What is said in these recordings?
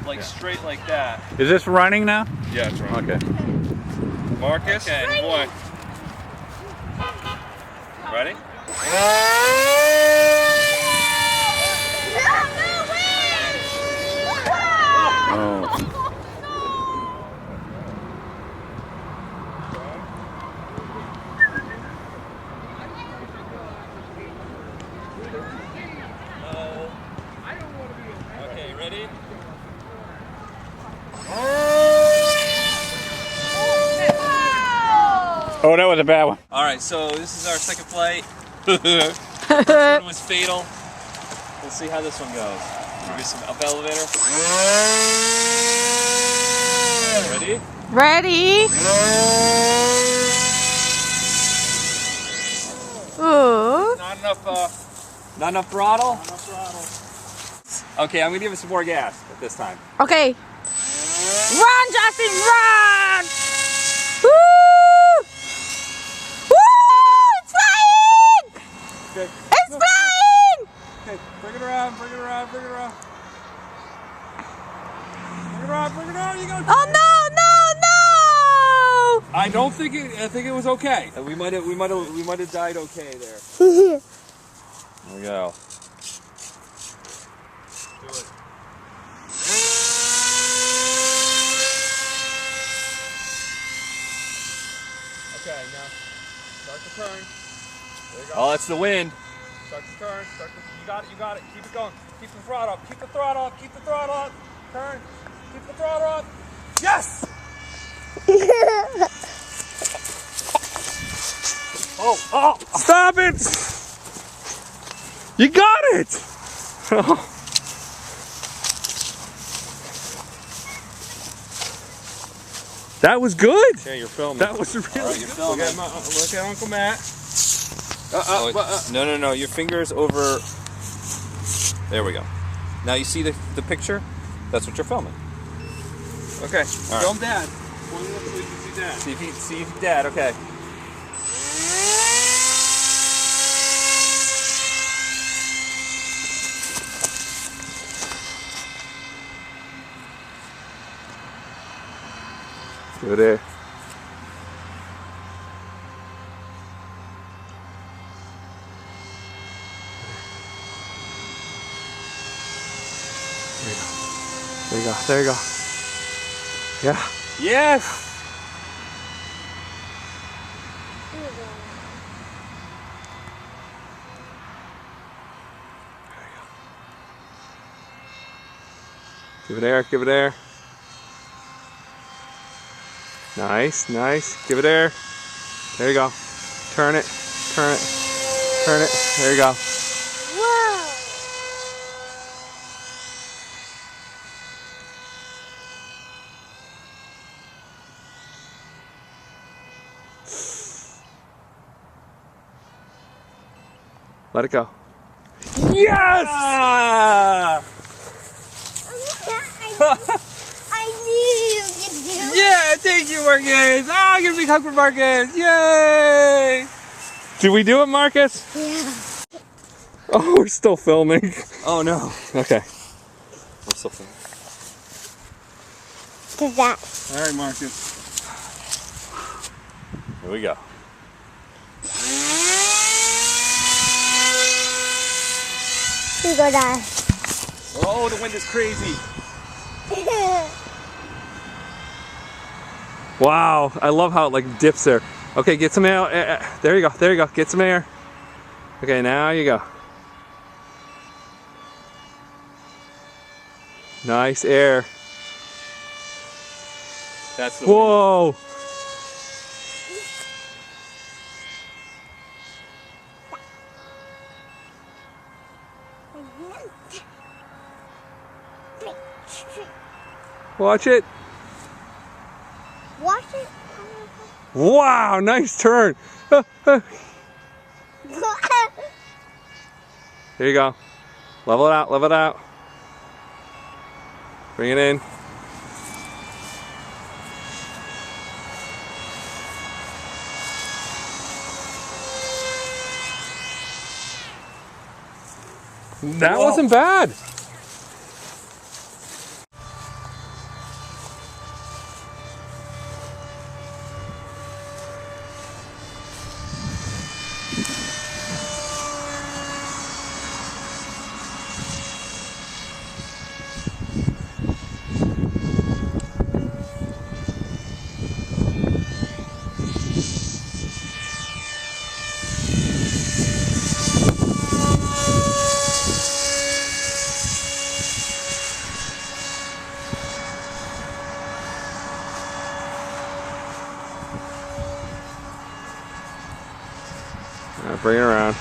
like straight like that. Is this running now? Yeah, it's running. Okay. Marcus, okay, boy. Ready? Oh. Okay, ready? Oh, that was a bad one. All right, so this is our second flight. First one was fatal. We'll see how this one goes. Give you some up elevator. Ready? Ready? Ooh. Not enough throttle. Not enough throttle. Okay, I'm gonna give it some more gas at this time. Okay. Run, Justin, run! Woo! Woo! It's flying! Okay. It's flying! Okay, bring it around, bring it around, bring it around. Bring it around, bring it around, you go. Oh no, no, I don't think it, I think it was okay. We might have died okay there. no! There we go. Do it. Okay, now start to turn. There you go. Oh, that's the wind. Start to turn. You got it. You got it. Keep it going. Keep the throttle up. Keep the throttle up. Keep the throttle up. Turn. Keep the throttle up. Yes. Oh! Stop it! You got it! That was good. Yeah, you're filming. That was really All right, you're good. filming. Look at Uncle Matt. No. Your fingers over. There we go. Now you see the picture? That's what you're filming. Okay. Film Dad. Point it up so you can see Dad. See Dad. Okay. Over there. There you go. There you go. Yeah. Yes. Give it air. Give it air. Nice, nice. Give it air. There you go. Turn it. Turn it. Turn it. There you go. Whoa! Let it go. Yes! I knew you could do it. Yeah, thank you, Marcus. Ah, give me a hug for Marcus. Yay! Did we do it, Marcus? Yeah. Oh, we're still filming. Oh no. Okay. I'm still filming. Cause that. All right, Marcus. Here we go. You go die. Oh, the wind is crazy. Wow, I love how it like dips there. Okay, get some air. There you go. There you go. Get some air. Okay, now you go. Nice air. That's the wind. Whoa. Watch it. Watch it. Wow, nice turn. There you go. Level it out, level it out. Bring it in. That wasn't bad. bring it around.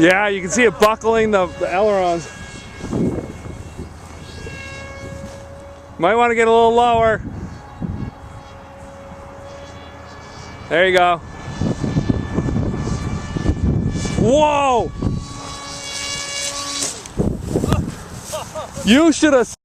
Yeah, you can see it buckling the ailerons. Might want to get a little lower. There you go. Whoa! You should have.